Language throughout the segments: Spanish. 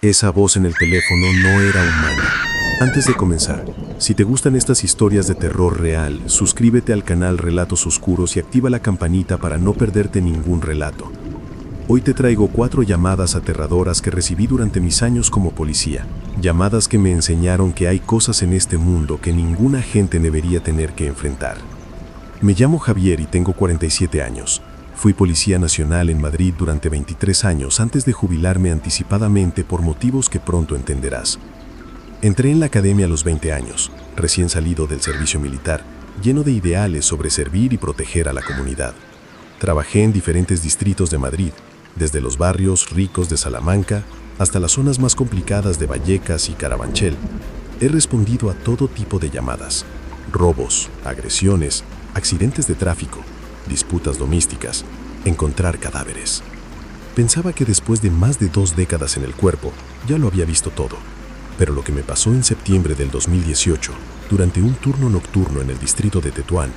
Esa voz en el teléfono no era humana. Antes de comenzar, si te gustan estas historias de terror real, suscríbete al canal Relatos Oscuros y activa la campanita para no perderte ningún relato. Hoy te traigo 4 llamadas aterradoras que recibí durante mis años como policía. Llamadas que me enseñaron que hay cosas en este mundo que ninguna gente debería tener que enfrentar. Me llamo Javier y tengo 47 años. Fui policía nacional en Madrid durante 23 años antes de jubilarme anticipadamente por motivos que pronto entenderás. Entré en la academia a los 20 años, recién salido del servicio militar, lleno de ideales sobre servir y proteger a la comunidad. Trabajé en diferentes distritos de Madrid, desde los barrios ricos de Salamanca hasta las zonas más complicadas de Vallecas y Carabanchel. He respondido a todo tipo de llamadas: robos, agresiones, accidentes de tráfico, disputas domésticas, encontrar cadáveres. Pensaba que después de más de 2 décadas en el cuerpo, ya lo había visto todo. Pero lo que me pasó en septiembre del 2018, durante un turno nocturno en el distrito de Tetuán,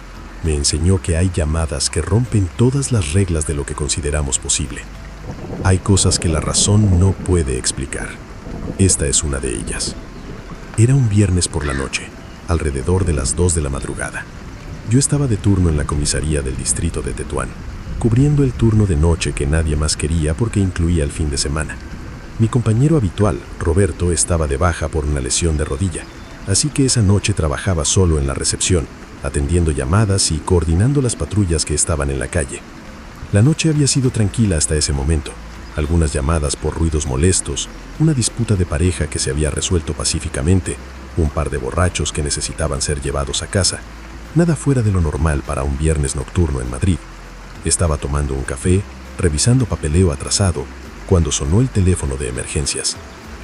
me enseñó que hay llamadas que rompen todas las reglas de lo que consideramos posible. Hay cosas que la razón no puede explicar. Esta es una de ellas. Era un viernes por la noche, alrededor de las 2 de la madrugada. Yo estaba de turno en la comisaría del distrito de Tetuán, cubriendo el turno de noche que nadie más quería porque incluía el fin de semana. Mi compañero habitual, Roberto, estaba de baja por una lesión de rodilla, así que esa noche trabajaba solo en la recepción, atendiendo llamadas y coordinando las patrullas que estaban en la calle. La noche había sido tranquila hasta ese momento. Algunas llamadas por ruidos molestos, una disputa de pareja que se había resuelto pacíficamente, un par de borrachos que necesitaban ser llevados a casa. Nada fuera de lo normal para un viernes nocturno en Madrid. Estaba tomando un café, revisando papeleo atrasado, cuando sonó el teléfono de emergencias.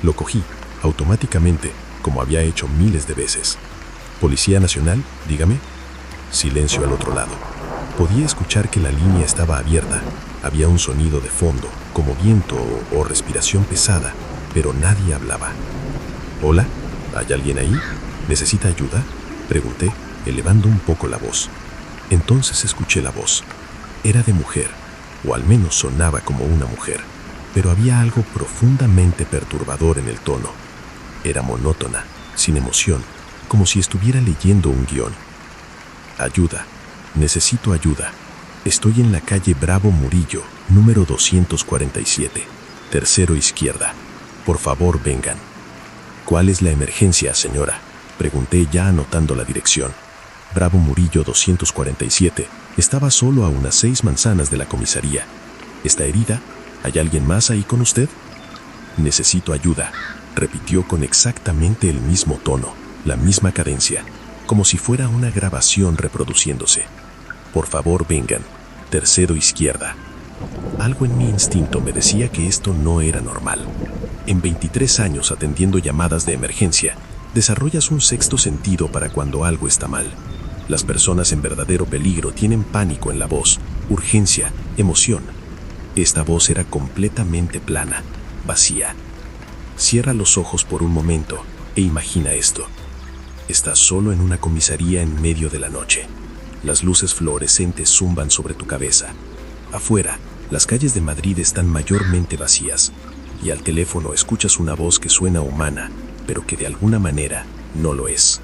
Lo cogí, automáticamente, como había hecho miles de veces. ¿Policía Nacional? Dígame. Silencio al otro lado. Podía escuchar que la línea estaba abierta. Había un sonido de fondo, como viento o respiración pesada, pero nadie hablaba. ¿Hola? ¿Hay alguien ahí? ¿Necesita ayuda?, pregunté, elevando un poco la voz. Entonces escuché la voz. Era de mujer, o al menos sonaba como una mujer, pero había algo profundamente perturbador en el tono. Era monótona, sin emoción, como si estuviera leyendo un guión. Ayuda, necesito ayuda. Estoy en la calle Bravo Murillo, número 247, tercero izquierda. Por favor, vengan. ¿Cuál es la emergencia, señora?, pregunté ya anotando la dirección. Bravo Murillo 247 estaba solo a unas 6 manzanas de la comisaría. ¿Está herida? ¿Hay alguien más ahí con usted? Necesito ayuda, repitió con exactamente el mismo tono, la misma cadencia, como si fuera una grabación reproduciéndose. Por favor, vengan. Tercero izquierda. Algo en mi instinto me decía que esto no era normal. En 23 años atendiendo llamadas de emergencia, desarrollas un sexto sentido para cuando algo está mal. Las personas en verdadero peligro tienen pánico en la voz, urgencia, emoción. Esta voz era completamente plana, vacía. Cierra los ojos por un momento e imagina esto. Estás solo en una comisaría en medio de la noche. Las luces fluorescentes zumban sobre tu cabeza. Afuera, las calles de Madrid están mayormente vacías, y al teléfono escuchas una voz que suena humana, pero que de alguna manera no lo es.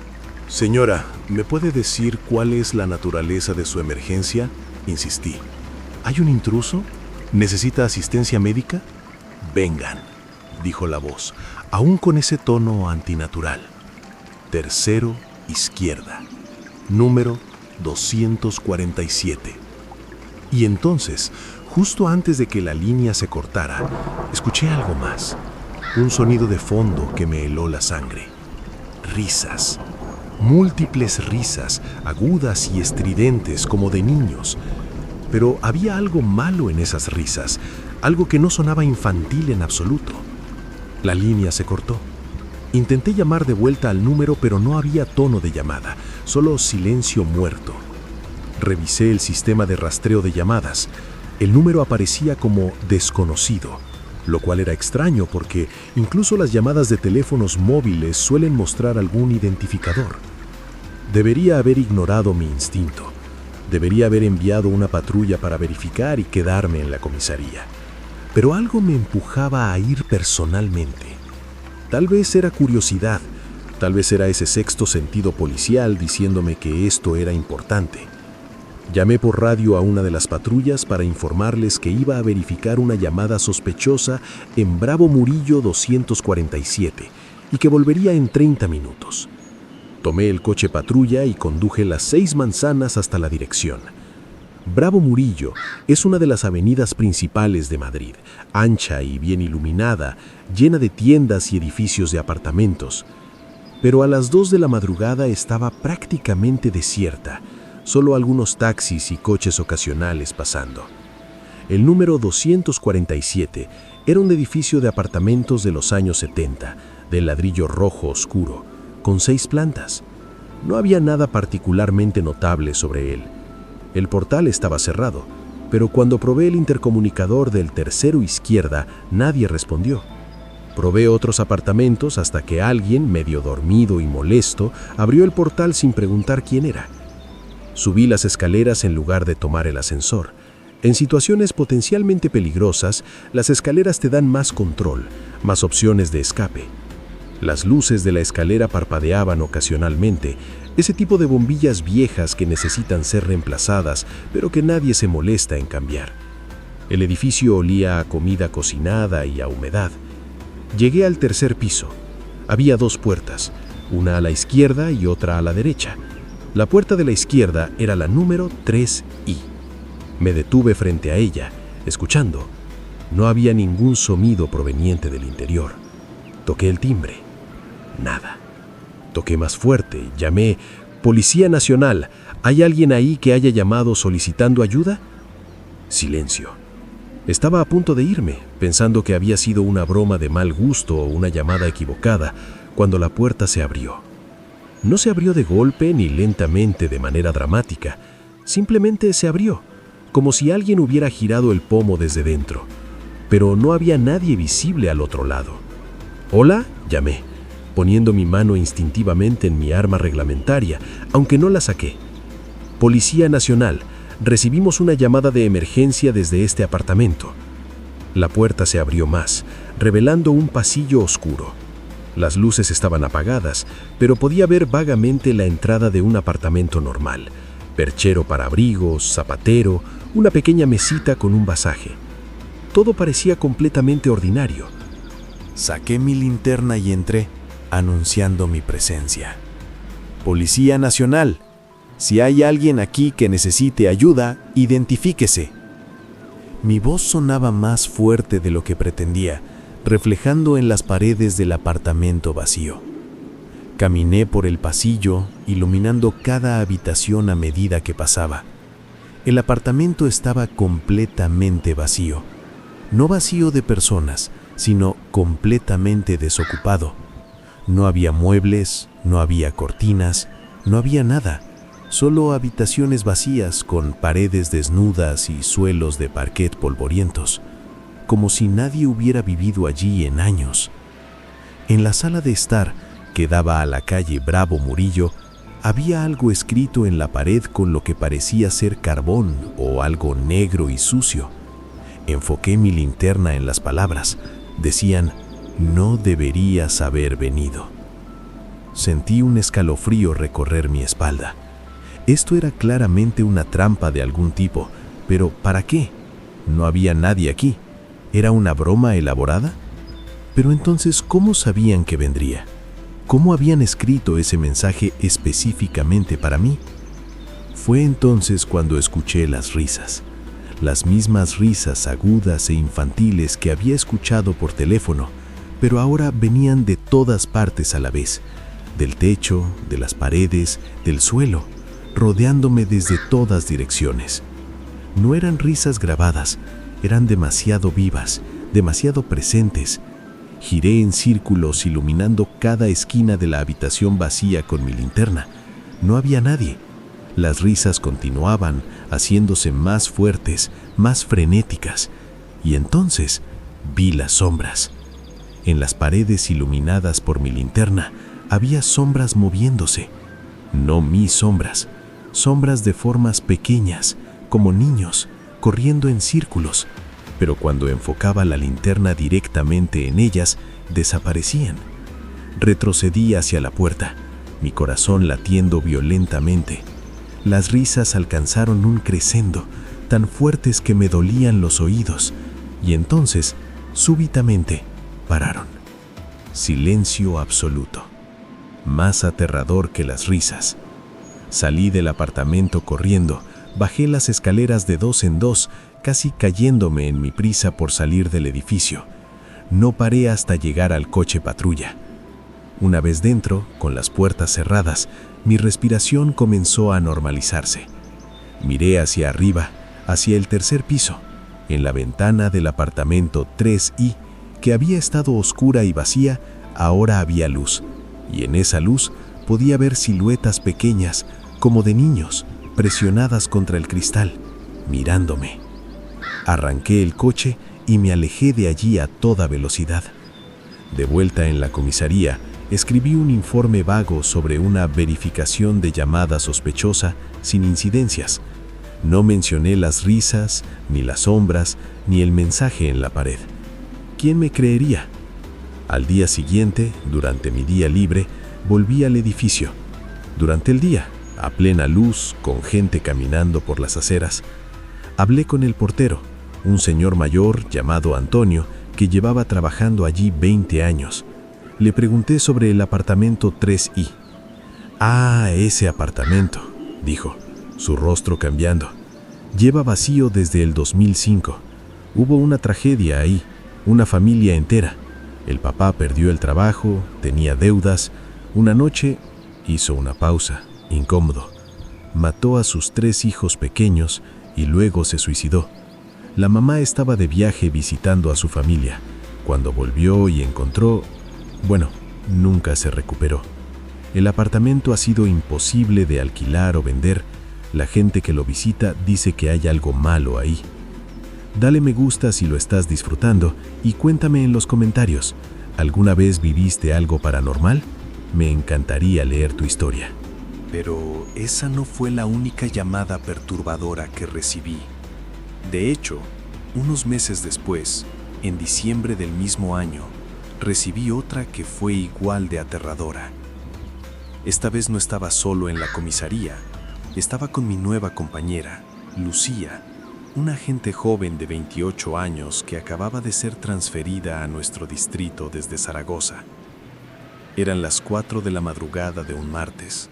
Señora, ¿me puede decir cuál es la naturaleza de su emergencia?, insistí. ¿Hay un intruso? ¿Necesita asistencia médica? Vengan, dijo la voz, aún con ese tono antinatural. Tercero izquierda, número 247. Y entonces, justo antes de que la línea se cortara, escuché algo más. Un sonido de fondo que me heló la sangre. Risas. Múltiples risas, agudas y estridentes como de niños. Pero había algo malo en esas risas, algo que no sonaba infantil en absoluto. La línea se cortó. Intenté llamar de vuelta al número, pero no había tono de llamada, solo silencio muerto. Revisé el sistema de rastreo de llamadas. El número aparecía como desconocido, lo cual era extraño porque incluso las llamadas de teléfonos móviles suelen mostrar algún identificador. Debería haber ignorado mi instinto. Debería haber enviado una patrulla para verificar y quedarme en la comisaría. Pero algo me empujaba a ir personalmente. Tal vez era curiosidad, tal vez era ese sexto sentido policial diciéndome que esto era importante. Llamé por radio a una de las patrullas para informarles que iba a verificar una llamada sospechosa en Bravo Murillo 247 y que volvería en 30 minutos. Tomé el coche patrulla y conduje las 6 manzanas hasta la dirección. Bravo Murillo es una de las avenidas principales de Madrid, ancha y bien iluminada, llena de tiendas y edificios de apartamentos. Pero a las 2 de la madrugada estaba prácticamente desierta, solo algunos taxis y coches ocasionales pasando. El número 247 era un edificio de apartamentos de los años 70, de ladrillo rojo oscuro, con 6 plantas. No había nada particularmente notable sobre él. El portal estaba cerrado, pero cuando probé el intercomunicador del tercero izquierda, nadie respondió. Probé otros apartamentos hasta que alguien, medio dormido y molesto, abrió el portal sin preguntar quién era. Subí las escaleras en lugar de tomar el ascensor. En situaciones potencialmente peligrosas, las escaleras te dan más control, más opciones de escape. Las luces de la escalera parpadeaban ocasionalmente, ese tipo de bombillas viejas que necesitan ser reemplazadas, pero que nadie se molesta en cambiar. El edificio olía a comida cocinada y a humedad. Llegué al tercer piso. Había 2 puertas, una a la izquierda y otra a la derecha. La puerta de la izquierda era la número 3I. Me detuve frente a ella, escuchando. No había ningún sonido proveniente del interior. Toqué el timbre. Nada. Toqué más fuerte, llamé: «Policía Nacional, ¿hay alguien ahí que haya llamado solicitando ayuda?». Silencio. Estaba a punto de irme, pensando que había sido una broma de mal gusto o una llamada equivocada, cuando la puerta se abrió. No se abrió de golpe ni lentamente de manera dramática, simplemente se abrió, como si alguien hubiera girado el pomo desde dentro, pero no había nadie visible al otro lado. «¿Hola?», llamé, poniendo mi mano instintivamente en mi arma reglamentaria, aunque no la saqué. «Policía Nacional, recibimos una llamada de emergencia desde este apartamento». La puerta se abrió más, revelando un pasillo oscuro. Las luces estaban apagadas, pero podía ver vagamente la entrada de un apartamento normal. Perchero para abrigos, zapatero, una pequeña mesita con un vasaje. Todo parecía completamente ordinario. Saqué mi linterna y entré, anunciando mi presencia. «Policía Nacional, si hay alguien aquí que necesite ayuda, identifíquese». Mi voz sonaba más fuerte de lo que pretendía, reflejando en las paredes del apartamento vacío. Caminé por el pasillo, iluminando cada habitación a medida que pasaba. El apartamento estaba completamente vacío. No vacío de personas, sino completamente desocupado. No había muebles, no había cortinas, no había nada. Solo habitaciones vacías con paredes desnudas y suelos de parquet polvorientos, como si nadie hubiera vivido allí en años. En la sala de estar, que daba a la calle Bravo Murillo, había algo escrito en la pared con lo que parecía ser carbón o algo negro y sucio. Enfoqué mi linterna en las palabras. Decían: «No deberías haber venido». Sentí un escalofrío recorrer mi espalda. Esto era claramente una trampa de algún tipo, pero ¿para qué? No había nadie aquí. ¿Era una broma elaborada? Pero entonces, ¿cómo sabían que vendría? ¿Cómo habían escrito ese mensaje específicamente para mí? Fue entonces cuando escuché las risas. Las mismas risas agudas e infantiles que había escuchado por teléfono, pero ahora venían de todas partes a la vez, del techo, de las paredes, del suelo, rodeándome desde todas direcciones. No eran risas grabadas, eran demasiado vivas, demasiado presentes. Giré en círculos iluminando cada esquina de la habitación vacía con mi linterna. No había nadie. Las risas continuaban, haciéndose más fuertes, más frenéticas. Y entonces vi las sombras. En las paredes iluminadas por mi linterna había sombras moviéndose. No mis sombras, sombras de formas pequeñas, como niños, corriendo en círculos, pero cuando enfocaba la linterna directamente en ellas, desaparecían. Retrocedí hacia la puerta, mi corazón latiendo violentamente. Las risas alcanzaron un crescendo, tan fuertes que me dolían los oídos, y entonces, súbitamente, pararon. Silencio absoluto, más aterrador que las risas. Salí del apartamento corriendo, bajé las escaleras de 2 en 2, casi cayéndome en mi prisa por salir del edificio. No paré hasta llegar al coche patrulla. Una vez dentro, con las puertas cerradas, mi respiración comenzó a normalizarse. Miré hacia arriba, hacia el tercer piso. En la ventana del apartamento 3I, que había estado oscura y vacía, ahora había luz, y en esa luz podía ver siluetas pequeñas, como de niños, presionadas contra el cristal, mirándome. Arranqué el coche y me alejé de allí a toda velocidad. De vuelta en la comisaría, escribí un informe vago sobre una verificación de llamada sospechosa sin incidencias. No mencioné las risas, ni las sombras, ni el mensaje en la pared. ¿Quién me creería? Al día siguiente, durante mi día libre, volví al edificio. Durante el día, a plena luz, con gente caminando por las aceras, hablé con el portero, un señor mayor llamado Antonio, que llevaba trabajando allí 20 años. Le pregunté sobre el apartamento 3I. «Ah, ese apartamento», dijo, su rostro cambiando. «Lleva vacío desde el 2005. Hubo una tragedia ahí, una familia entera. El papá perdió el trabajo, tenía deudas. Una noche hizo una pausa, incómodo. Mató a sus 3 hijos pequeños y luego se suicidó. La mamá estaba de viaje visitando a su familia. Cuando volvió y encontró... Bueno, nunca se recuperó. El apartamento ha sido imposible de alquilar o vender. La gente que lo visita dice que hay algo malo ahí. Dale me gusta si lo estás disfrutando y cuéntame en los comentarios, ¿alguna vez viviste algo paranormal? Me encantaría leer tu historia». Pero esa no fue la única llamada perturbadora que recibí. De hecho, unos meses después, en diciembre del mismo año, recibí otra que fue igual de aterradora. Esta vez no estaba solo en la comisaría, estaba con mi nueva compañera, Lucía, una agente joven de 28 años que acababa de ser transferida a nuestro distrito desde Zaragoza. Eran las 4 de la madrugada de un martes.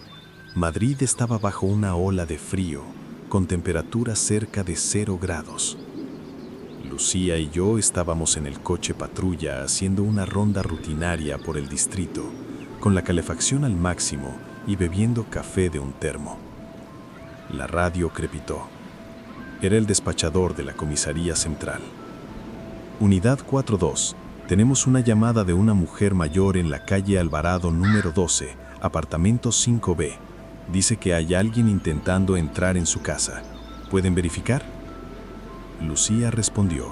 Madrid estaba bajo una ola de frío, con temperaturas cerca de 0 grados. Lucía y yo estábamos en el coche patrulla haciendo una ronda rutinaria por el distrito, con la calefacción al máximo y bebiendo café de un termo. La radio crepitó. Era el despachador de la comisaría central. «Unidad 42, tenemos una llamada de una mujer mayor en la calle Alvarado número 12, apartamento 5B. Dice que hay alguien intentando entrar en su casa. ¿Pueden verificar?». Lucía respondió.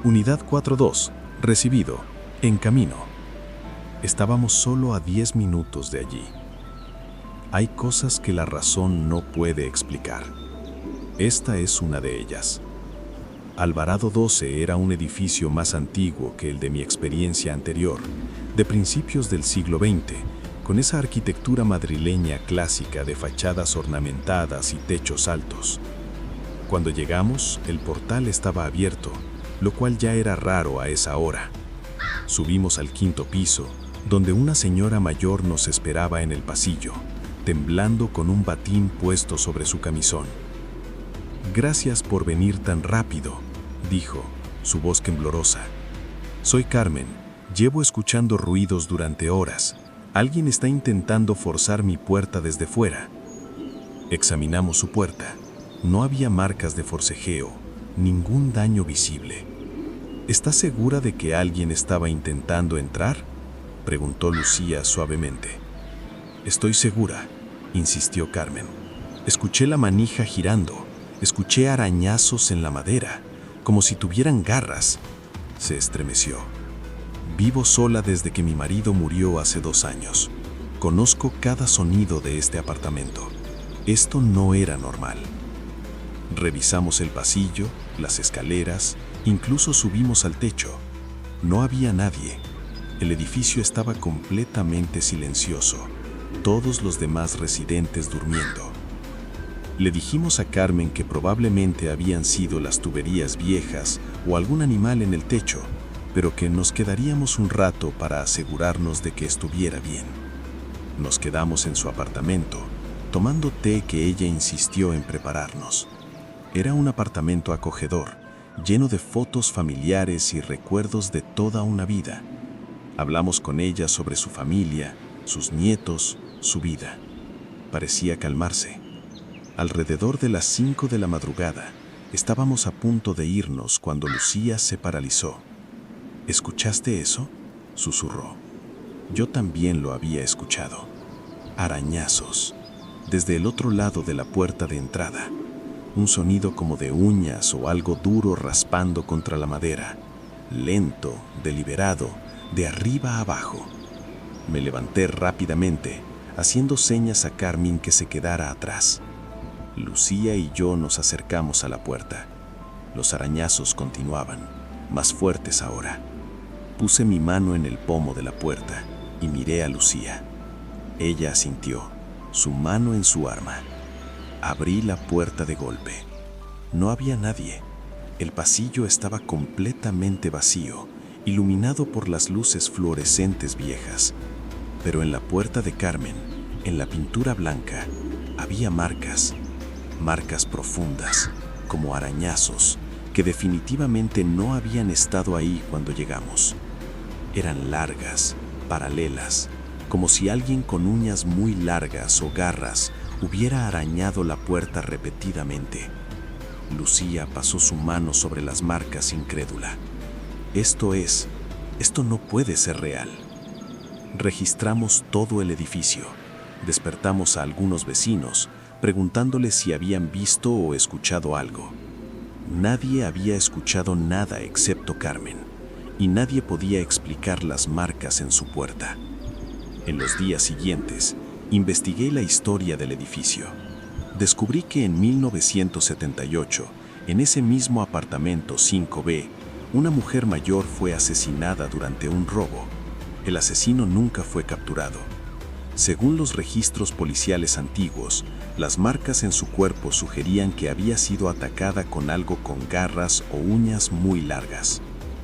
«Unidad 42, recibido, en camino». Estábamos solo a 10 minutos de allí. Hay cosas que la razón no puede explicar. Esta es una de ellas. Alvarado 12 era un edificio más antiguo que el de mi experiencia anterior, de principios del siglo XX, con esa arquitectura madrileña clásica de fachadas ornamentadas y techos altos. Cuando llegamos, el portal estaba abierto, lo cual ya era raro a esa hora. Subimos al 5º piso, donde una señora mayor nos esperaba en el pasillo, temblando con un batín puesto sobre su camisón. «Gracias por venir tan rápido», dijo, su voz temblorosa. «Soy Carmen, llevo escuchando ruidos durante horas. Alguien está intentando forzar mi puerta desde fuera». Examinamos su puerta. No había marcas de forcejeo, ningún daño visible. «¿Estás segura de que alguien estaba intentando entrar?», preguntó Lucía suavemente. «Estoy segura», insistió Carmen. «Escuché la manija girando, escuché arañazos en la madera, como si tuvieran garras». Se estremeció. «Vivo sola desde que mi marido murió hace 2 años. Conozco cada sonido de este apartamento. Esto no era normal». Revisamos el pasillo, las escaleras, incluso subimos al techo. No había nadie. El edificio estaba completamente silencioso, todos los demás residentes durmiendo. Le dijimos a Carmen que probablemente habían sido las tuberías viejas o algún animal en el techo, pero que nos quedaríamos un rato para asegurarnos de que estuviera bien. Nos quedamos en su apartamento, tomando té que ella insistió en prepararnos. Era un apartamento acogedor, lleno de fotos familiares y recuerdos de toda una vida. Hablamos con ella sobre su familia, sus nietos, su vida. Parecía calmarse. Alrededor de las 5 de la madrugada, estábamos a punto de irnos cuando Lucía se paralizó. ¿Escuchaste eso?, susurró. Yo también lo había escuchado. Arañazos. Desde el otro lado de la puerta de entrada. Un sonido como de uñas o algo duro raspando contra la madera. Lento, deliberado, de arriba a abajo. Me levanté rápidamente, haciendo señas a Carmen que se quedara atrás. Lucía y yo nos acercamos a la puerta. Los arañazos continuaban, más fuertes ahora. Puse mi mano en el pomo de la puerta y miré a Lucía. Ella asintió, su mano en su arma. Abrí la puerta de golpe. No había nadie. El pasillo estaba completamente vacío, iluminado por las luces fluorescentes viejas. Pero en la puerta de Carmen, en la pintura blanca, había marcas profundas, como arañazos, que definitivamente no habían estado ahí cuando llegamos. Eran largas, paralelas, como si alguien con uñas muy largas o garras hubiera arañado la puerta repetidamente. Lucía pasó su mano sobre las marcas incrédula. Esto no puede ser real. Registramos todo el edificio. Despertamos a algunos vecinos, preguntándoles si habían visto o escuchado algo. Nadie había escuchado nada excepto Carmen, y nadie podía explicar las marcas en su puerta. En los días siguientes, investigué la historia del edificio. Descubrí que en 1978, en ese mismo apartamento 5B, una mujer mayor fue asesinada durante un robo. El asesino nunca fue capturado. Según los registros policiales antiguos, las marcas en su cuerpo sugerían que había sido atacada con algo con garras o uñas muy largas.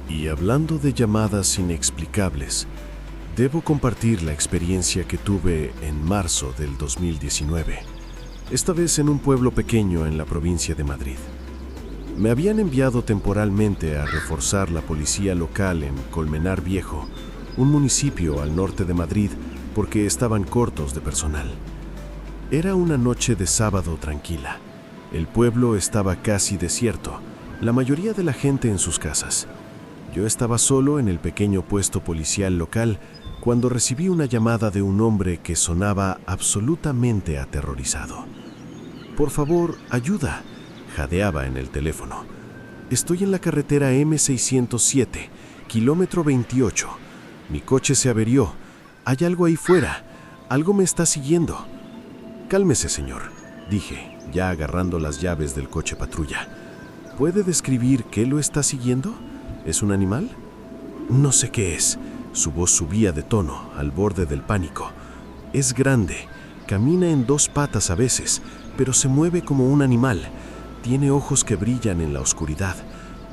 Y hablando de llamadas inexplicables, debo compartir la experiencia que tuve en marzo del 2019, esta vez en un pueblo pequeño en la provincia de Madrid. Me habían enviado temporalmente a reforzar la policía local en Colmenar Viejo, un municipio al norte de Madrid, porque estaban cortos de personal. Era una noche de sábado tranquila. El pueblo estaba casi desierto, la mayoría de la gente en sus casas. Yo estaba solo en el pequeño puesto policial local cuando recibí una llamada de un hombre que sonaba absolutamente aterrorizado. «Por favor, ayuda», jadeaba en el teléfono. «Estoy en la carretera M607, kilómetro 28. Mi coche se averió. Hay algo ahí fuera. Algo me está siguiendo». «Cálmese, señor», dije, ya agarrando las llaves del coche patrulla. «¿Puede describir qué lo está siguiendo? ¿Es un animal?» «No sé qué es». Su voz subía de tono, al borde del pánico. «Es grande, camina en 2 patas a veces, pero se mueve como un animal. Tiene ojos que brillan en la oscuridad.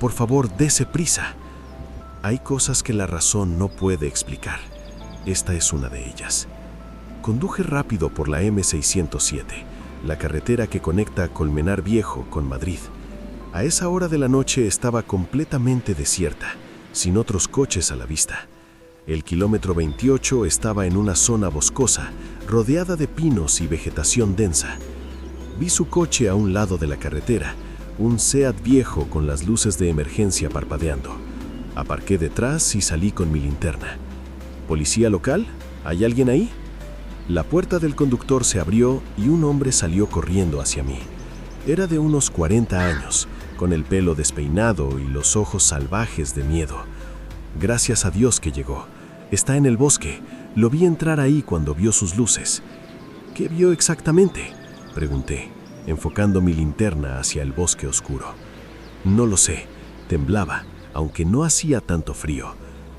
Por favor, dese prisa». Hay cosas que la razón no puede explicar. Esta es una de ellas. Conduje rápido por la M607, la carretera que conecta Colmenar Viejo con Madrid. A esa hora de la noche estaba completamente desierta, sin otros coches a la vista. El kilómetro 28 estaba en una zona boscosa, rodeada de pinos y vegetación densa. Vi su coche a un lado de la carretera, un Seat viejo con las luces de emergencia parpadeando. Aparqué detrás y salí con mi linterna. «¿Policía local? ¿Hay alguien ahí?» La puerta del conductor se abrió y un hombre salió corriendo hacia mí. Era de unos 40 años, con el pelo despeinado y los ojos salvajes de miedo. Gracias a Dios que llegó. Está en el bosque. Lo vi entrar ahí cuando vio sus luces. «¿Qué vio exactamente?», pregunté, enfocando mi linterna hacia el bosque oscuro. «No lo sé. Temblaba, aunque no hacía tanto frío.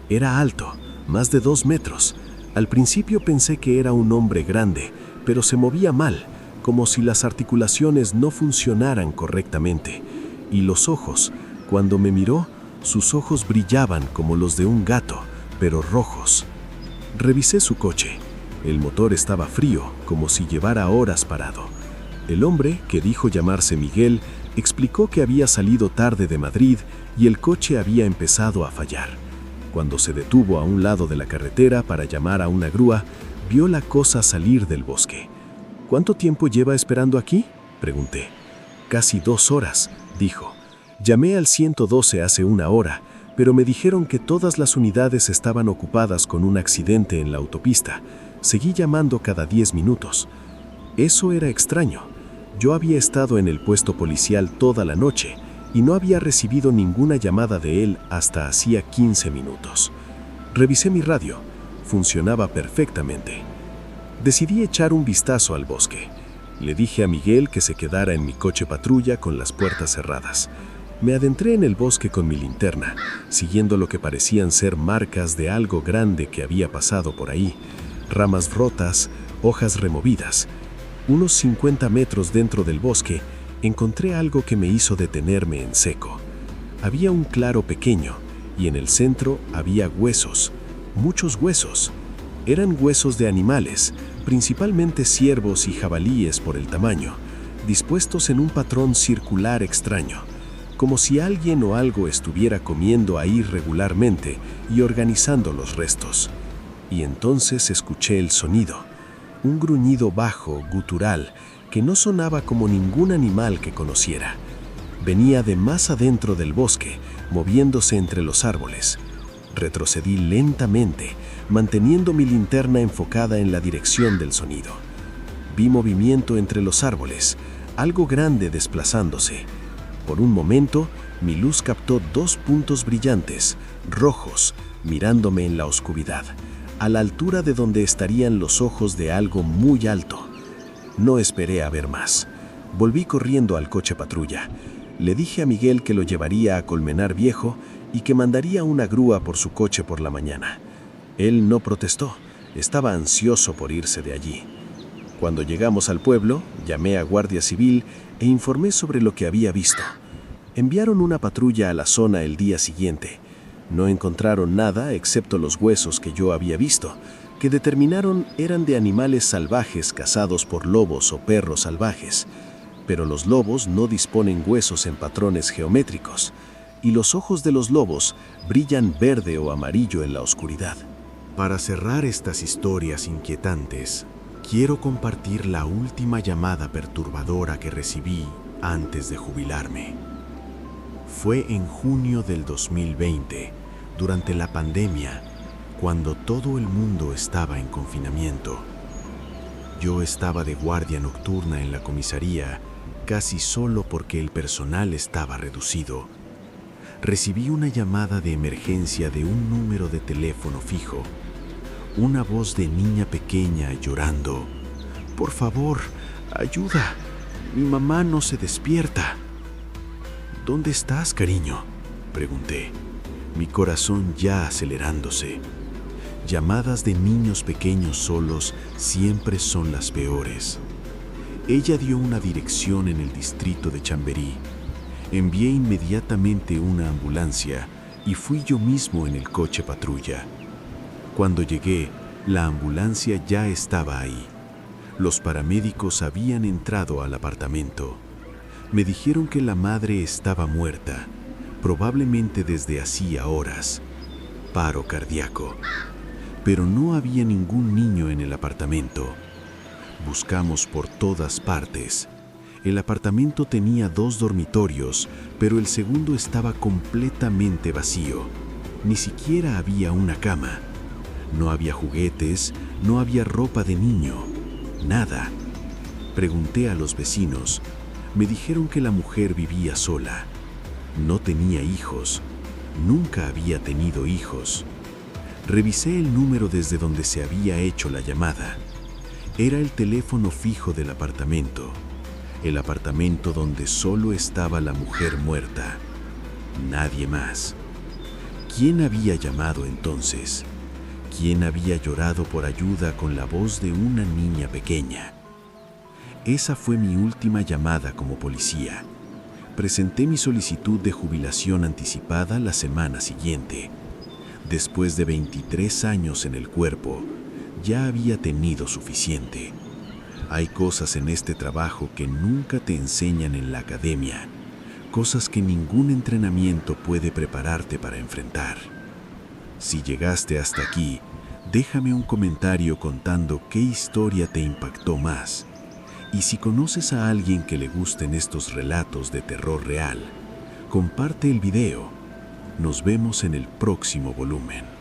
Era alto, más de 2 metros. Al principio pensé que era un hombre grande, pero se movía mal, como si las articulaciones no funcionaran correctamente. Y los ojos, cuando me miró, sus ojos brillaban como los de un gato, pero rojos. Revisé su coche. El motor estaba frío, como si llevara horas parado. El hombre, que dijo llamarse Miguel, explicó que había salido tarde de Madrid y el coche había empezado a fallar. Cuando se detuvo a un lado de la carretera para llamar a una grúa, vio la cosa salir del bosque. ¿Cuánto tiempo lleva esperando aquí?, pregunté. Casi 2 horas, dijo. Llamé al 112 hace 1 hora, pero me dijeron que todas las unidades estaban ocupadas con un accidente en la autopista. Seguí llamando cada 10 minutos. Eso era extraño. Yo había estado en el puesto policial toda la noche y no había recibido ninguna llamada de él hasta hacía 15 minutos. Revisé mi radio. Funcionaba perfectamente. Decidí echar un vistazo al bosque. Le dije a Miguel que se quedara en mi coche patrulla con las puertas cerradas. Me adentré en el bosque con mi linterna, siguiendo lo que parecían ser marcas de algo grande que había pasado por ahí. Ramas rotas, hojas removidas. Unos 50 metros dentro del bosque, encontré algo que me hizo detenerme en seco. Había un claro pequeño, y en el centro había huesos, muchos huesos. Eran huesos de animales, principalmente ciervos y jabalíes por el tamaño, dispuestos en un patrón circular extraño, como si alguien o algo estuviera comiendo ahí regularmente y organizando los restos. Y entonces escuché el sonido, un gruñido bajo, gutural, que no sonaba como ningún animal que conociera. Venía de más adentro del bosque, moviéndose entre los árboles. Retrocedí lentamente, manteniendo mi linterna enfocada en la dirección del sonido. Vi movimiento entre los árboles, algo grande desplazándose. Por un momento, mi luz captó 2 puntos brillantes, rojos, mirándome en la oscuridad, a la altura de donde estarían los ojos de algo muy alto. No esperé a ver más. Volví corriendo al coche patrulla. Le dije a Miguel que lo llevaría a Colmenar Viejo y que mandaría una grúa por su coche por la mañana. Él no protestó, estaba ansioso por irse de allí. Cuando llegamos al pueblo, llamé a Guardia Civil e informé sobre lo que había visto. Enviaron una patrulla a la zona el día siguiente. No encontraron nada excepto los huesos que yo había visto, que determinaron eran de animales salvajes cazados por lobos o perros salvajes. Pero los lobos no disponen huesos en patrones geométricos, y los ojos de los lobos brillan verde o amarillo en la oscuridad. Para cerrar estas historias inquietantes, quiero compartir la última llamada perturbadora que recibí antes de jubilarme. Fue en junio del 2020, durante la pandemia, cuando todo el mundo estaba en confinamiento. Yo estaba de guardia nocturna en la comisaría, casi solo porque el personal estaba reducido. Recibí una llamada de emergencia de un número de teléfono fijo. Una voz de niña pequeña llorando. «Por favor, ayuda. Mi mamá no se despierta». «¿Dónde estás, cariño?», pregunté, mi corazón ya acelerándose. Llamadas de niños pequeños solos siempre son las peores. Ella dio una dirección en el distrito de Chamberí. Envié inmediatamente una ambulancia y fui yo mismo en el coche patrulla. Cuando llegué, la ambulancia ya estaba ahí. Los paramédicos habían entrado al apartamento. Me dijeron que la madre estaba muerta, probablemente desde hacía horas. Paro cardíaco. Pero no había ningún niño en el apartamento. Buscamos por todas partes. El apartamento tenía 2 dormitorios, pero el segundo estaba completamente vacío. Ni siquiera había una cama. No había juguetes, no había ropa de niño, nada. Pregunté a los vecinos. Me dijeron que la mujer vivía sola. No tenía hijos. Nunca había tenido hijos. Revisé el número desde donde se había hecho la llamada. Era el teléfono fijo del apartamento. El apartamento donde solo estaba la mujer muerta. Nadie más. ¿Quién había llamado entonces? ¿Quién había llorado por ayuda con la voz de una niña pequeña? Esa fue mi última llamada como policía. Presenté mi solicitud de jubilación anticipada la semana siguiente. Después de 23 años en el cuerpo, ya había tenido suficiente. Hay cosas en este trabajo que nunca te enseñan en la academia, cosas que ningún entrenamiento puede prepararte para enfrentar. Si llegaste hasta aquí, déjame un comentario contando qué historia te impactó más. Y si conoces a alguien que le gusten estos relatos de terror real, comparte el video. Nos vemos en el próximo volumen.